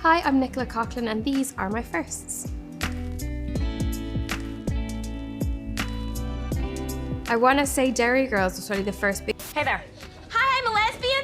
Hi, I'm Nicola Coughlan and these are my firsts. I want to say Dairy Girls was really the first big... Hey there. Hi, I'm a lesbian.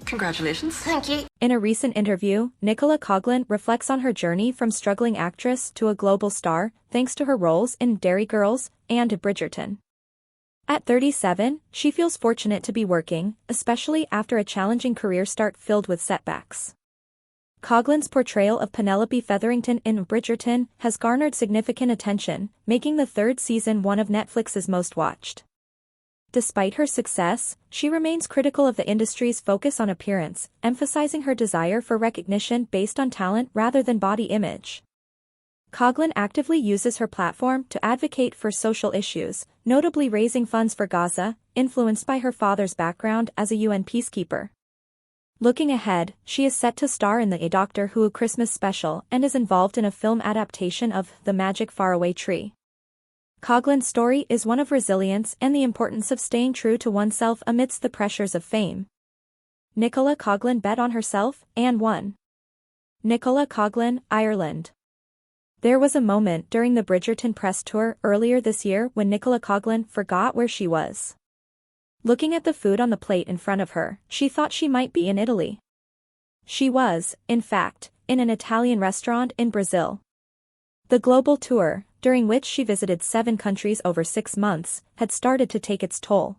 Congratulations. Thank you. In a recent interview, Nicola Coughlan reflects on her journey from struggling actress to a global star, thanks to her roles in Dairy Girls and Bridgerton. At 37, she feels fortunate to be working, especially after a challenging career start filled with setbacks. Coughlan's portrayal of Penelope Featherington in Bridgerton has garnered significant attention, making the third season one of Netflix's most watched. Despite her success, she remains critical of the industry's focus on appearance, emphasizing her desire for recognition based on talent rather than body image. Coughlan actively uses her platform to advocate for social issues, notably raising funds for Gaza, influenced by her father's background as a UN peacekeeper. Looking ahead, she is set to star in the A Doctor Who Christmas special and is involved in a film adaptation of The Magic Faraway Tree. Coughlan's story is one of resilience and the importance of staying true to oneself amidst the pressures of fame. Nicola Coughlan bet on herself and won. Nicola Coughlan, Ireland. There was a moment during the Bridgerton press tour earlier this year when Nicola Coughlan forgot where she was. Looking at the food on the plate in front of her, she thought she might be in Italy. She was, in fact, in an Italian restaurant in Brazil. The global tour, during which she visited 7 countries over 6 months, had started to take its toll.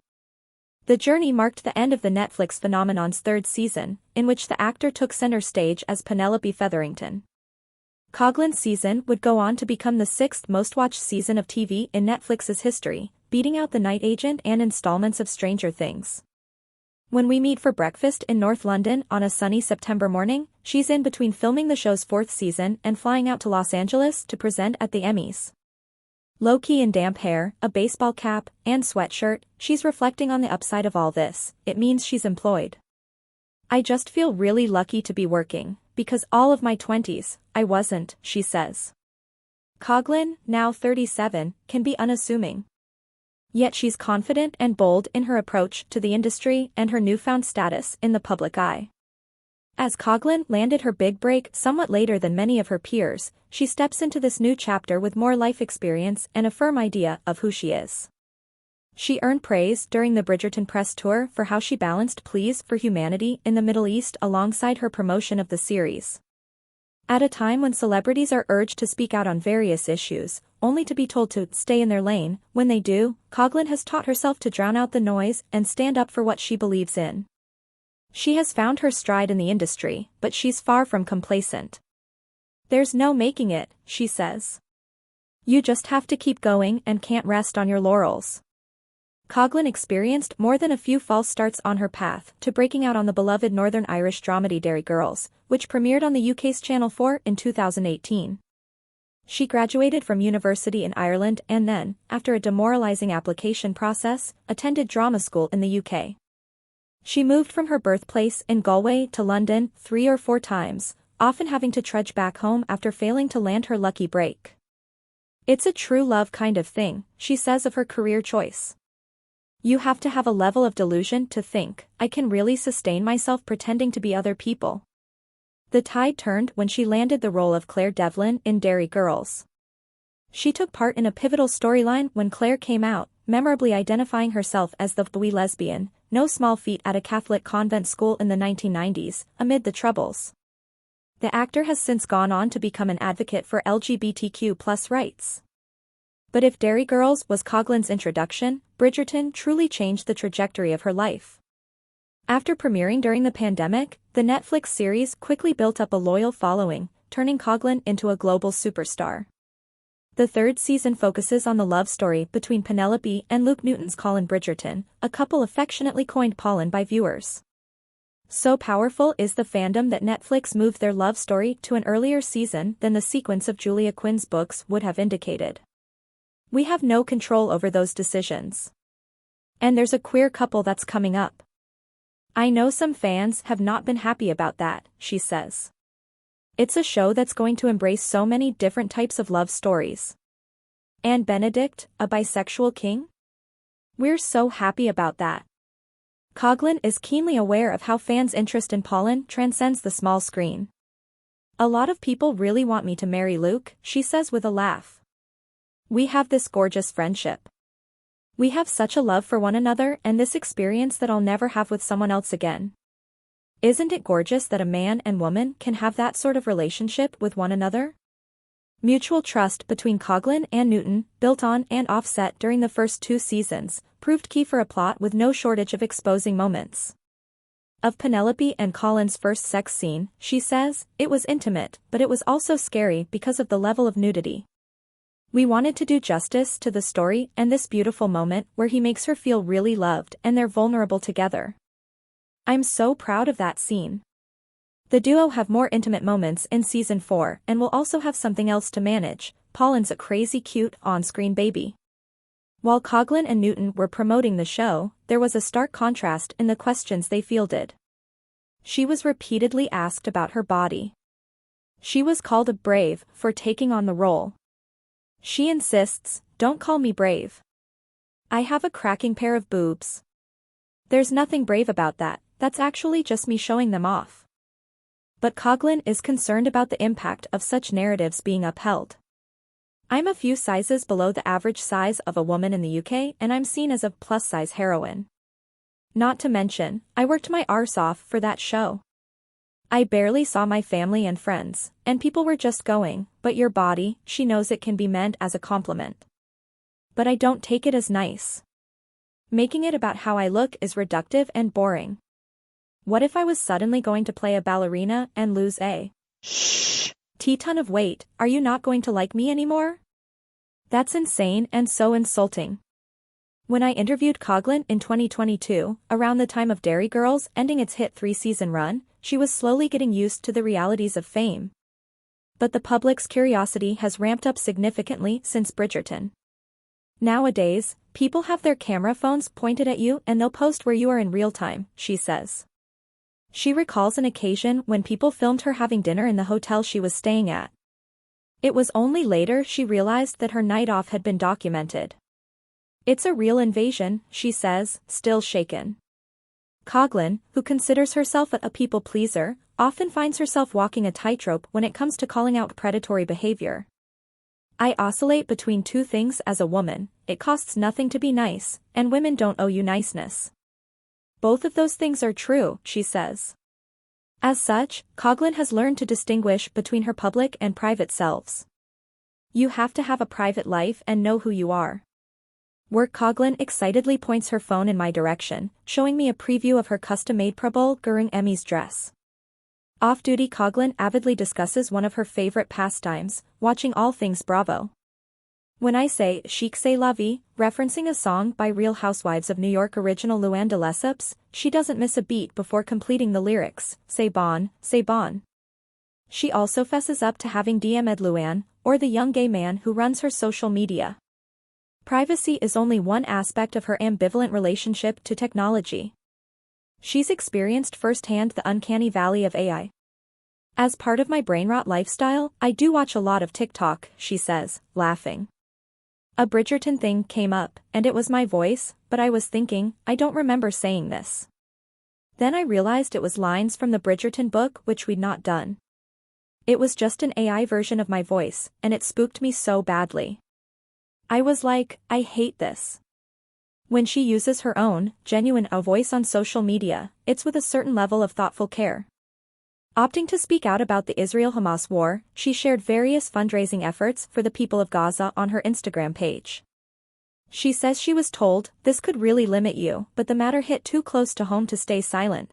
The journey marked the end of the Netflix phenomenon's 3rd season, in which the actor took center stage as Penelope Featherington. Coughlan's season would go on to become the 6th most-watched season of TV in Netflix's history, beating out The Night Agent and installments of Stranger Things. When we meet for breakfast in North London on a sunny September morning, she's in between filming the show's 4th season and flying out to Los Angeles to present at the Emmys. Low-key in damp hair, a baseball cap, and sweatshirt, she's reflecting on the upside of all this. It means she's employed. I just feel really lucky to be working, because all of my 20s, I wasn't, she says. Coughlan, now 37, can be unassuming. Yet she's confident and bold in her approach to the industry and her newfound status in the public eye. As Coughlan landed her big break somewhat later than many of her peers, she steps into this new chapter with more life experience and a firm idea of who she is. She earned praise during the Bridgerton press tour for how she balanced pleas for humanity in the Middle East alongside her promotion of the series. At a time when celebrities are urged to speak out on various issues, only to be told to stay in their lane, when they do, Coughlan has taught herself to drown out the noise and stand up for what she believes in. She has found her stride in the industry, but she's far from complacent. There's no making it, she says. You just have to keep going and can't rest on your laurels. Coughlan experienced more than a few false starts on her path to breaking out on the beloved Northern Irish dramedy Dairy Girls, which premiered on the UK's Channel 4 in 2018. She graduated from university in Ireland and then, after a demoralizing application process, attended drama school in the UK. She moved from her birthplace in Galway to London 3 or 4 times, often having to trudge back home after failing to land her lucky break. It's a true love kind of thing, she says of her career choice. You have to have a level of delusion to think, I can really sustain myself pretending to be other people. The tide turned when she landed the role of Claire Devlin in Dairy Girls. She took part in a pivotal storyline when Claire came out, memorably identifying herself as the wee lesbian, no small feat at a Catholic convent school in the 1990s, amid the Troubles. The actor has since gone on to become an advocate for LGBTQ+ rights. But if Dairy Girls was Coughlan's introduction, Bridgerton truly changed the trajectory of her life. After premiering during the pandemic, the Netflix series quickly built up a loyal following, turning Coughlan into a global superstar. The 3rd season focuses on the love story between Penelope and Luke Newton's Colin Bridgerton, a couple affectionately coined Paulin by viewers. So powerful is the fandom that Netflix moved their love story to an earlier season than the sequence of Julia Quinn's books would have indicated. We have no control over those decisions. And there's a queer couple that's coming up. I know some fans have not been happy about that, she says. It's a show that's going to embrace so many different types of love stories. And Benedict, a bisexual king? We're so happy about that. Coughlan is keenly aware of how fans' interest in Paulin transcends the small screen. A lot of people really want me to marry Luke, she says with a laugh. We have this gorgeous friendship. We have such a love for one another and this experience that I'll never have with someone else again. Isn't it gorgeous that a man and woman can have that sort of relationship with one another? Mutual trust between Coughlan and Newton, built on and offset during the first 2 seasons, proved key for a plot with no shortage of exposing moments. Of Penelope and Colin's first sex scene, she says, it was intimate, but it was also scary because of the level of nudity. We wanted to do justice to the story and this beautiful moment where he makes her feel really loved and they're vulnerable together. I'm so proud of that scene. The duo have more intimate moments in season 4 and will also have something else to manage. Pauline's a crazy cute on-screen baby. While Coughlan and Newton were promoting the show, there was a stark contrast in the questions they fielded. She was repeatedly asked about her body. She was called a brave for taking on the role. She insists, "Don't call me brave. I have a cracking pair of boobs. There's nothing brave about that, that's actually just me showing them off." But Coughlan is concerned about the impact of such narratives being upheld. I'm a few sizes below the average size of a woman in the UK and I'm seen as a plus-size heroine. Not to mention, I worked my arse off for that show. I barely saw my family and friends, and people were just going, "But your body," she knows it can be meant as a compliment. But I don't take it as nice. Making it about how I look is reductive and boring. What if I was suddenly going to play a ballerina and lose a ton of weight? Are you not going to like me anymore? That's insane and so insulting. When I interviewed Coughlan in 2022, around the time of Derry Girls ending its hit 3-season run, she was slowly getting used to the realities of fame. But the public's curiosity has ramped up significantly since Bridgerton. Nowadays, people have their camera phones pointed at you and they'll post where you are in real time, she says. She recalls an occasion when people filmed her having dinner in the hotel she was staying at. It was only later she realized that her night off had been documented. It's a real invasion, she says, still shaken. Coughlan, who considers herself a people pleaser, often finds herself walking a tightrope when it comes to calling out predatory behavior. I oscillate between 2 things as a woman: it costs nothing to be nice, and women don't owe you niceness. Both of those things are true, she says. As such, Coughlan has learned to distinguish between her public and private selves. You have to have a private life and know who you are. Work. Coughlan excitedly points her phone in my direction, showing me a preview of her custom-made Prabal Gurung Emmy's dress. Off-duty, Coughlan avidly discusses one of her favorite pastimes, watching all things Bravo. When I say "chic c'est la vie," referencing a song by Real Housewives of New York original Luann de Lesseps, she doesn't miss a beat before completing the lyrics, "C'est bon, c'est bon." She also fesses up to having DM'd Luann, or the young gay man who runs her social media. Privacy is only one aspect of her ambivalent relationship to technology. She's experienced firsthand the uncanny valley of AI. As part of my brainrot lifestyle, I do watch a lot of TikTok, she says, laughing. A Bridgerton thing came up, and it was my voice, but I was thinking, I don't remember saying this. Then I realized it was lines from the Bridgerton book which we'd not done. It was just an AI version of my voice, and it spooked me so badly. I was like, I hate this. When she uses her own, genuine voice on social media, it's with a certain level of thoughtful care. Opting to speak out about the Israel-Hamas war, she shared various fundraising efforts for the people of Gaza on her Instagram page. She says she was told, "This could really limit you," but the matter hit too close to home to stay silent.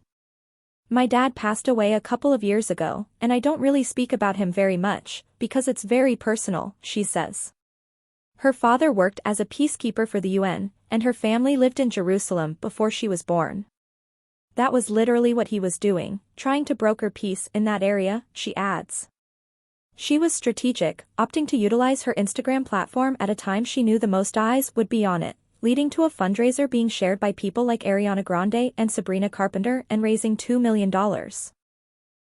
My dad passed away a couple of years ago, and I don't really speak about him very much, because it's very personal, she says. Her father worked as a peacekeeper for the UN, and her family lived in Jerusalem before she was born. That was literally what he was doing, trying to broker peace in that area, she adds. She was strategic, opting to utilize her Instagram platform at a time she knew the most eyes would be on it, leading to a fundraiser being shared by people like Ariana Grande and Sabrina Carpenter and raising $2 million.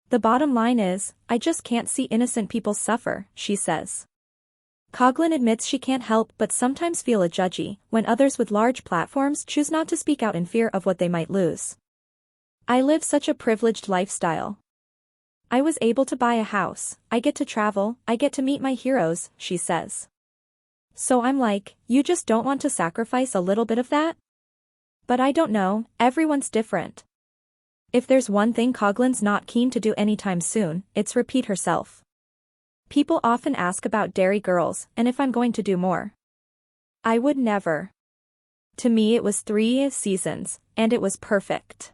The bottom line is, I just can't see innocent people suffer, she says. Coughlan admits she can't help but sometimes feel a judgy when others with large platforms choose not to speak out in fear of what they might lose. I live such a privileged lifestyle. I was able to buy a house, I get to travel, I get to meet my heroes, she says. So I'm like, you just don't want to sacrifice a little bit of that? But I don't know, everyone's different. If there's one thing Coughlan's not keen to do anytime soon, it's repeat herself. People often ask about Derry Girls and if I'm going to do more. I would never. To me it was 3 seasons, and it was perfect.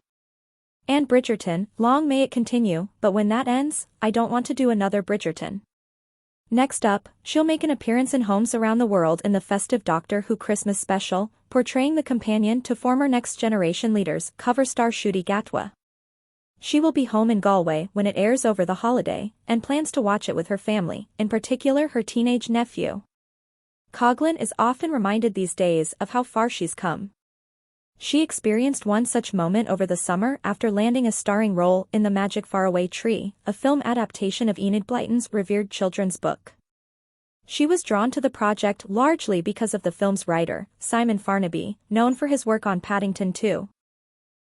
And Bridgerton, long may it continue, but when that ends, I don't want to do another Bridgerton. Next up, she'll make an appearance in homes around the world in the festive Doctor Who Christmas special, portraying the companion to former Next Generation leaders cover star Ncuti Gatwa. She will be home in Galway when it airs over the holiday, and plans to watch it with her family, in particular her teenage nephew. Coughlan is often reminded these days of how far she's come. She experienced one such moment over the summer after landing a starring role in The Magic Faraway Tree, a film adaptation of Enid Blyton's revered children's book. She was drawn to the project largely because of the film's writer, Simon Farnaby, known for his work on Paddington 2.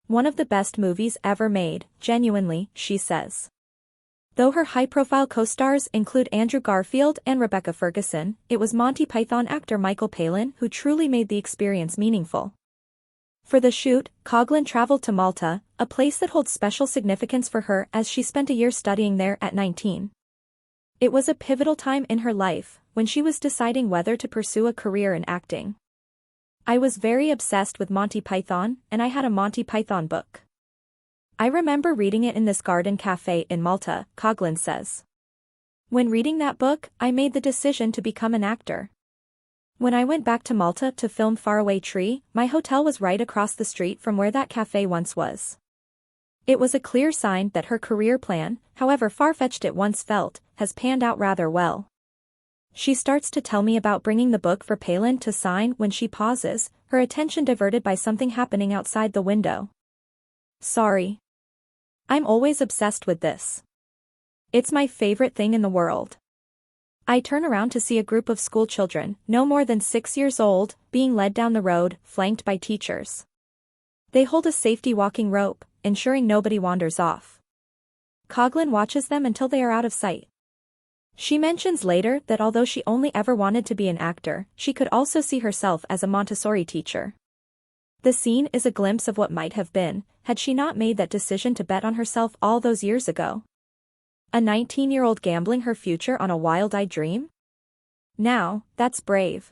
One of the best movies ever made, genuinely, she says. Though her high-profile co-stars include Andrew Garfield and Rebecca Ferguson, it was Monty Python actor Michael Palin who truly made the experience meaningful. For the shoot, Coughlan traveled to Malta, a place that holds special significance for her as she spent a year studying there at 19. It was a pivotal time in her life, when she was deciding whether to pursue a career in acting. I was very obsessed with Monty Python, and I had a Monty Python book. I remember reading it in this garden cafe in Malta, Coughlan says. When reading that book, I made the decision to become an actor. When I went back to Malta to film Faraway Tree, my hotel was right across the street from where that cafe once was. It was a clear sign that her career plan, however far-fetched it once felt, has panned out rather well. She starts to tell me about bringing the book for Palin to sign when she pauses, her attention diverted by something happening outside the window. Sorry. I'm always obsessed with this. It's my favorite thing in the world. I turn around to see a group of school children, no more than 6 years old, being led down the road, flanked by teachers. They hold a safety walking rope, ensuring nobody wanders off. Coughlan watches them until they are out of sight. She mentions later that although she only ever wanted to be an actor, she could also see herself as a Montessori teacher. The scene is a glimpse of what might have been, had she not made that decision to bet on herself all those years ago. A 19-year-old gambling her future on a wild-eyed dream? Now, that's brave.